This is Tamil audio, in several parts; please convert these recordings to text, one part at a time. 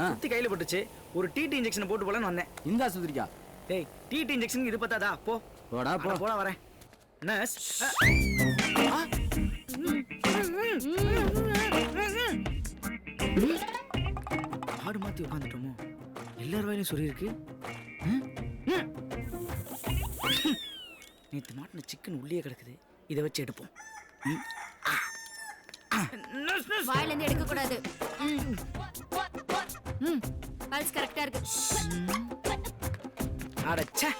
சுத்தி கையில பட்டுச்சு. ஒரு டிடி இன்ஜெக்ஷன் போட்டு போலன்னு வந்தேன். இந்த ஆஸ்பத்திரிக்கா? டேய், டிடி இன்ஜெக்ஷன் இது பத்தாதா? போ போடா போ. போடா வரேன். நர்ஸ், ஆடு மாத்தி உட்காந்துட்டோமோ? எல்லார் வாயிலும் சொல்லி இருக்கு. நேற்று மாட்டின சிக்கன் உள்ளே கிடக்குது. இதை வச்சு எடுப்போம். வாயில இருந்து எடுக்க கூடாது. பல்ஸ் கரெக்டா இருக்கு. அடச்சே,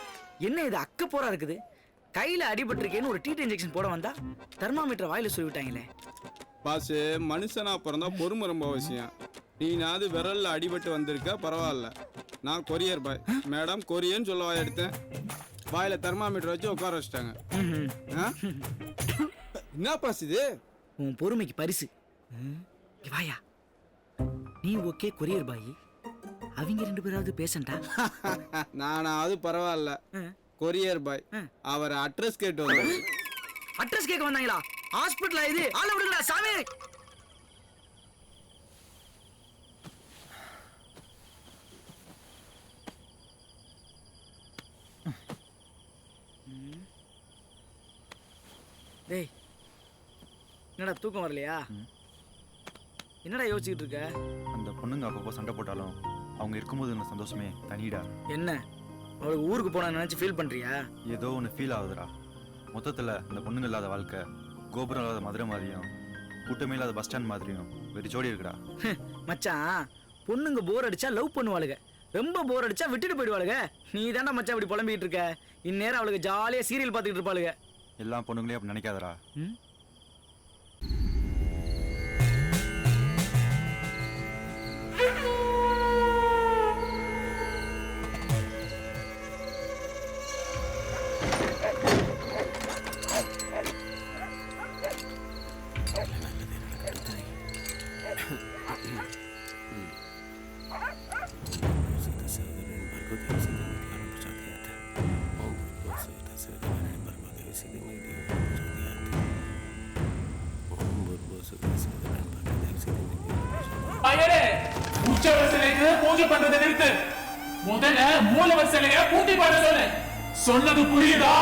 என்ன இது அக்க போரா இருக்குது. கையில அடிபட்டிருக்கேன்னு ஒரு டிடி இன்ஜெக்ஷன் போட வந்தா தெர்மாமீட்டர் வாயில சொல்லி விட்டாங்களே. பாசு, மனுஷனா பிறந்தா பொறுமை ரொம்ப அவசியம். நீனாவது விரல்ல அடிபட்டு வந்திருக்க, பரவாயில்ல. நான் கொரியர் பாய். மேடம் கொரியன்னு சொல்ல வாய் எடுத்தேன். வாயில தெர்மாமீட்டர் வச்சு உட்கார வச்சிட்டாங்க. என்ன பாஸ் இது? உன் பொறுமைக்கு பரிசு. வாயா, நீ ஓகே கொரியர் பாய், அவங்க 2 பேராவது பேசண்டா. நானாவது பரவாயில்ல, கொரியர் பாய். அவர் அட்ரஸ் கேட்டு வந்தாரு. அட்ரஸ் கேட்க வந்தாங்களா? ஹாஸ்பிட்டலா இது? ஆள விடுங்கடா சாமி. டேய், என்னடா தூக்கம் வரலையா? என்னடா யோசிச்சுட்டு இருக்க? அந்த பொண்ணுங்க அப்பப்போ சண்டை போட்டாலும் அவங்க இருக்கும்போது இந்த சந்தோஷமே தனிடா. என்ன, அவளுக்கு ஊருக்கு போன நினைச்சு ஃபீல் பண்றியா? ஏதோ ஒன்று ஃபீல் ஆகுதுடா. மொத்தத்தில் இந்த பொண்ணுங்க இல்லாத வாழ்க்கை கோபுரம் இல்லாத மதுரை மாதிரியும் கூட்டமே இல்லாத பஸ் ஸ்டாண்ட் மாதிரியும் வெறி ஜோடி இருக்குடா. மச்சான், பொண்ணுங்க போர் அடிச்சா லவ் பண்ணுவாளுங்க, ரொம்ப போர் அடிச்சா விட்டுட்டு போயிடுவாளுங்க. நீ தானே மச்சான் இப்படி புலம்பிக்கிட்டு இருக்க. இந்நேரம் அவளுக்கு ஜாலியா சீரியல் பார்த்துக்கிட்டு இருப்பாளுங்க. எல்லா பொண்ணுங்களையும் அப்படி நினைக்காதடா. பூஜை பண்றதை நிறுத்து. முதல்ல மூலவர் சிலைய பூட்டி பாட சொல்லு. சொன்னது புரியுதா?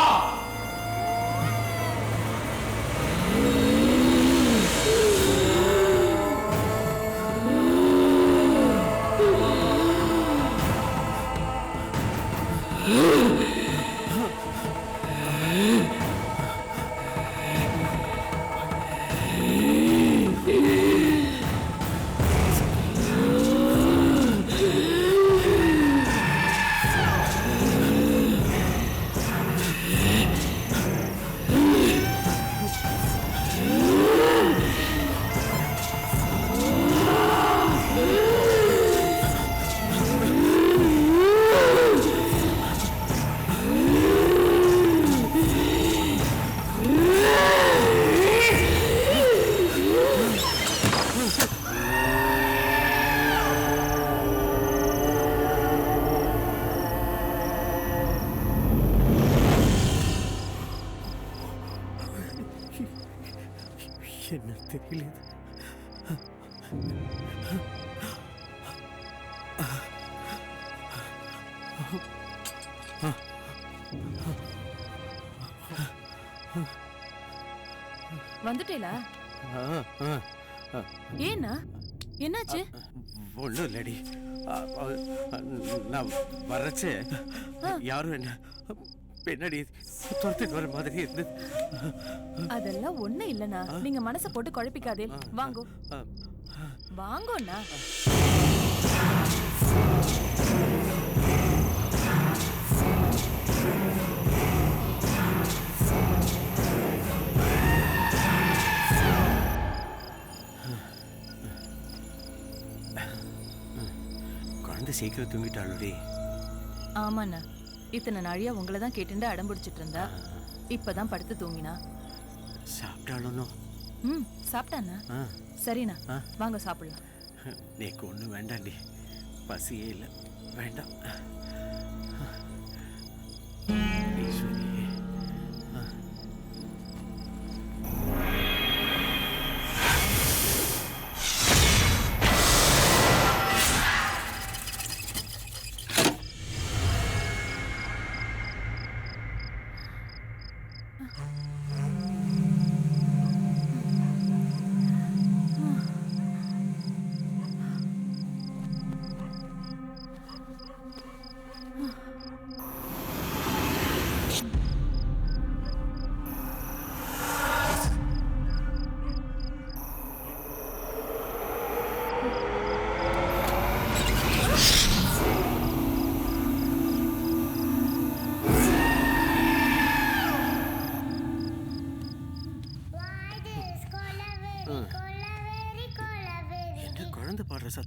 என்ன தெரியல. வந்துட்டேலா? ஏன்னா என்னாச்சு? ஒன்றும் இல்லடி, நான் வரச்சே யாரும் என்ன பின்னாடி துரத்திட்டு வர மாதிரி இருந்து. அதெல்லாம் ஒண்ணு இல்லனா, நீங்க மனசை போட்டு குழப்பிக்காதே. வாங்கோ வாங்கோண்ணா. குழந்தை சீக்கிரம் தூங்கிட்டாளுடி. ஆமாண்ணா, இத்தனை நாழியா உங்களை தான் கேட்டுண்டு அடம்பிடிச்சிட்டு இருந்தா. இப்பதான் படுத்து தூங்கினா. சாப்பிட்டாலும்? சாப்பிட்டாண்ணா. சரிண்ணா, வாங்க சாப்பிடலாம். நீக்கு ஒன்றும் வேண்டாண்டி, பசியே இல்லை, வேண்டாம். ஈஸ்வரி,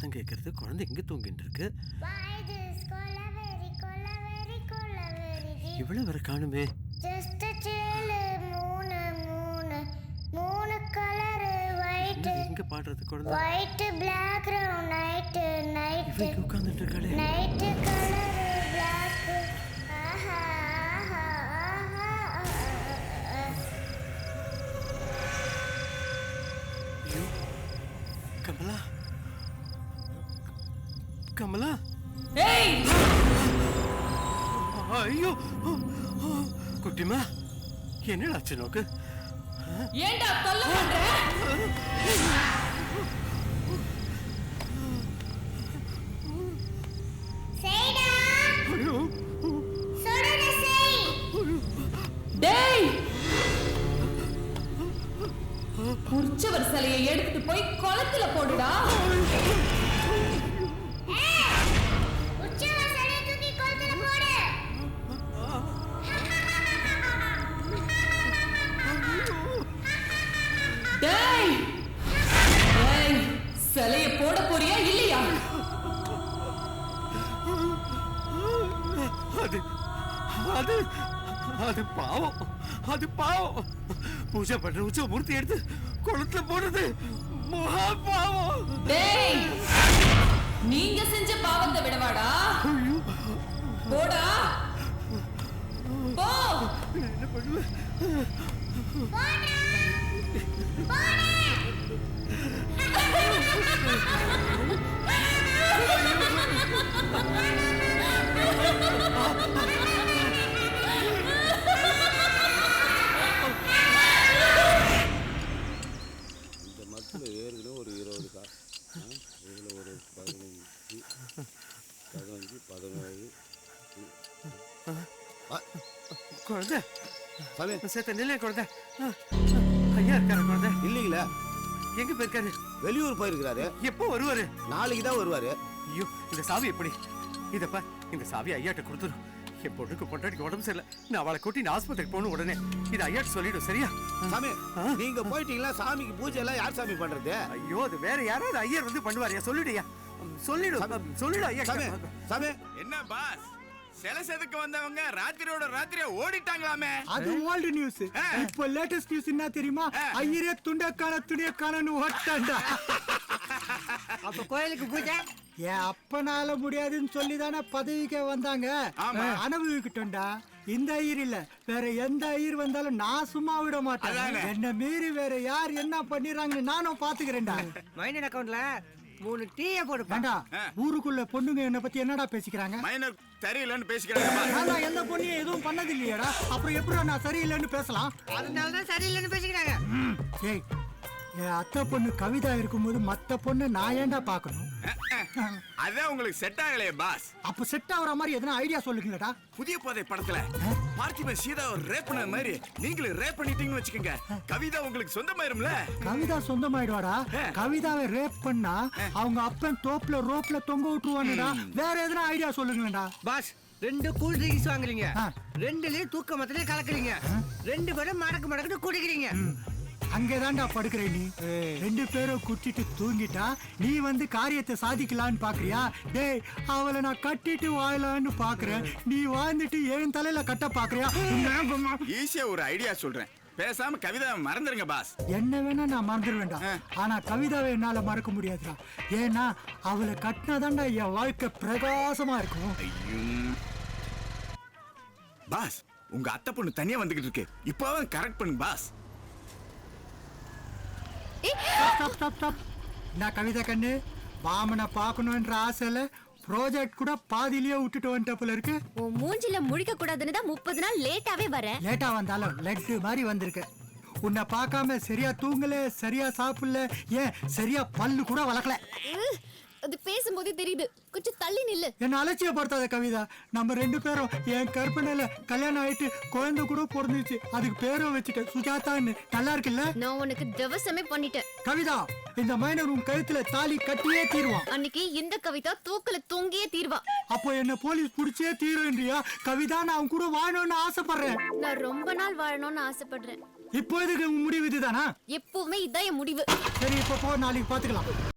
சத்தம் கேட்கறது, குழந்தை இங்க தூங்கிட்டு இருக்கு. இவ்வளவு வரை காணுமே. இங்க பாடுறது குழந்தை. ஒயிட் பிளாக் நைட் நைட் இவ இங்க உட்கார்ந்துட்டு இருக்காளே. Night colour black. ஐயோ, கமலா, கமலா. ஏய் ஐயோ, குட்டிமா, என்னடாச்சு நோக்கு? ஏண்டா தொல்லை பண்ற? செய்டா ஐயோ, சொல்றத செய். டேய் உற்சவர் சிலையை எடுத்துட்டு போய் குளத்துல போடுடா. உச்சவ சரிய தூக்கி கொளுத்துல போடு. டேய் டேய் சிலையை போட போறியா இல்லையா? அது அது அது பாவம், அது பாவம். பூஜை பண்ற உச்ச மூர்த்தி எடுத்து குளத்துல போடுறது மகா பாவம். டேய் நீங்க செஞ்ச பாவத்தை விடவாடா. போடா போ. என்ன பண்ணுவேன்? இந்த மரத்தில் ஏற்கனவே ஒரு 20 காய், இதில் ஒரு 15 17 குழந்தை சாமி சேர்த்த நிலை குழந்தை. ஐயா இருக்காரு குழந்தை. இல்லைங்களா, எங்க போயிருக்காரு? வெளியூர் போயிருக்கிறாரு. எப்போ வருவாரு? நாளைக்கு தான் வருவாரு. ஐயோ, இந்த சாவி எப்படி? இதப்பா, இந்த சாவி ஐயாட்ட கொடுத்துரும். என் பொண்ணுக்கு பொண்டாட்டிக்கு உடம்பு சரியில்லை, நான் அவளை கூட்டி நான் ஆஸ்பத்திரிக்கு போகணும். உடனே இது ஐயாட்ட சொல்லிடும், சரியா? சாமி நீங்க போயிட்டீங்களா? சாமிக்கு பூஜை எல்லாம் யார் சாமி பண்றது? ஐயோ, அது வேற யாராவது ஐயர் வந்து பண்ணுவாரியா? சொல்லிடுயா, சொல்லிடு ஐயா. சாமி சாமி என்ன பாஸ், சிலை செதுக்க வந்தவங்க ராத்திரியோட ராத்திரியா ஓடிட்டாங்களாமே. அது ஓல்டு நியூஸ். இப்போ லேட்டஸ்ட் நியூஸ் என்ன தெரியுமா? ஐயரே துணியக்கானு ஓட்டாண்டா. அப்ப கோயிலுக்கு பூஜை என் அப்பனால முடியாதுன்னு சொல்லி தானே பதவிக்கு வந்தாங்க. அனுபவிக்கிட்டோம்டா. இந்த ஐயர் இல்ல, வேற எந்த ஐயர் வந்தாலும் நான் சும்மா விட மாட்டேன். என்ன மீறி வேற யார் என்ன பண்ணிடுறாங்கன்னு நானும் பாத்துக்கிறேன்டா. மைனர் அக்கவுண்ட்ல 3 டீயை போடு. வேண்டா, ஊருக்குள்ள பொண்ணுங்க என்ன பத்தி என்னடா பேசிக்கிறாங்க? மைனர் சரியில்லைன்னு பேசிக்கிறாங்க. நான் எந்த பொண்ணையும் எதுவும் பண்ணது இல்லையாடா, அப்புறம் எப்படி நான் சரியில்லைன்னு பேசலாம்? அதனாலதான் சரியில்லைன்னு பேசிக்கிறாங்க. ஏய், என் அத்தை பொண்ணு கவிதா இருக்கும்போது மத்த பொண்ணு நான் ஏன்டா பாக்கணும்? அதான் உங்களுக்கு செட் ஆகலையே பாஸ். அப்ப செட் ஆகுற மாதிரி எதனா ஐடியா சொல்லுங்களேடா. புதிய போதை படத்துல பார்த்திபன் சீதா ஒரு ரேப் பண்ண மாதிரி நீங்களும் ரேப் பண்ணிட்டீங்கன்னு வச்சுக்கோங்க, கவிதா உங்களுக்கு சொந்தமாயிரும்ல. கவிதா சொந்தமாயிடுவாடா. கவிதாவை ரேப் பண்ணா அவங்க அப்பன் தோப்புல ரோப்ல தொங்க விட்டுருவானுடா. வேற எதனா ஐடியா சொல்லுங்களேடா. பாஸ் 2 கூல் ட்ரிங்க்ஸ் வாங்குறீங்க, 2லயும் தூக்க மத்திலே கலக்குறீங்க, 2 பேரும் மடக்கு குடிக்கிறீங்க. அங்கேதான்டா படுக்கிற நீ. 2 பேரும் குடிச்சிட்டு தூங்கிட்டா நீ வந்து காரியத்தை சாதிக்கலான்னு பாக்குறியா? டேய், அவளை நான் கட்டிட்டு வாழலான்னு பாக்குறேன், நீ வாழ்ந்துட்டு என் தலையில கட்ட பாக்குறியா? ஈஸியா ஒரு ஐடியா சொல்றேன், பேசாம கவிதா மறந்துருங்க பாஸ். என்ன வேணா நான் மறந்துடுவேன்டா, ஆனா கவிதாவை என்னால மறக்க முடியாதுடா. ஏன்னா அவளை கட்டினாதான்டா என் வாழ்க்கை பிரகாசமா இருக்கும். பாஸ், உங்க அத்தை பொண்ணு தனியா வந்துகிட்டு இருக்கு, இப்போவே கரெக்ட் பண்ணுங்க பாஸ். ஸ்டாப். நான் கவிதா கண்ணு, வாமனை பார்க்கணுன்ற ஆசையில ப்ராஜெக்ட் கூட பாதியிலேயே விட்டுட்டு வந்துட்ட போல இருக்கு. உன் மூஞ்சில முழிக்க கூடாதுன்னு தான் 30 நாள் லேட்டாவே வரேன். லேட்டா வந்தாலும் லட்டு மாதிரி வந்திருக்கு. உன்னை பார்க்காம சரியா தூங்கல, சரியா சாப்பிடல, ஏன் சரியா பல்லு கூட வளர்க்கல. அது பேசும்போதே தெரியுது, கொஞ்சம் தள்ளி நில்லு. என்ன அலட்சியப்படுத்தாத கவிதா. நம்ம 2 பேரும் என் கற்பனையில கல்யாணம் ஆயிட்டு குழந்தை கூட பிறந்துச்சு, அதுக்கு பேரும் வச்சுட்டேன் சுஜாதான்னு. நல்லா இருக்குல்ல? நான் உனக்கு திவசமே பண்ணிட்டேன். கவிதா, இந்த மைனர் உன் கழுத்துல தாலி கட்டியே தீருவான். அன்னைக்கு இந்த கவிதா தூக்கல தூங்கியே தீர்வா. அப்போ என்ன போலீஸ் புடிச்சே தீருன்றியா? கவிதா, நான் அவன் கூட வாழணும்னு ஆசைப்படுறேன். நான் ரொம்ப நாள் வாழணும்னு ஆசைப்படுறேன். இப்போ இதுக்கு முடிவு இதுதானா? எப்பவுமே இதான் என் முடிவு. சரி, இப்போ போ, நாளைக்கு பாத்துக்கலாம்.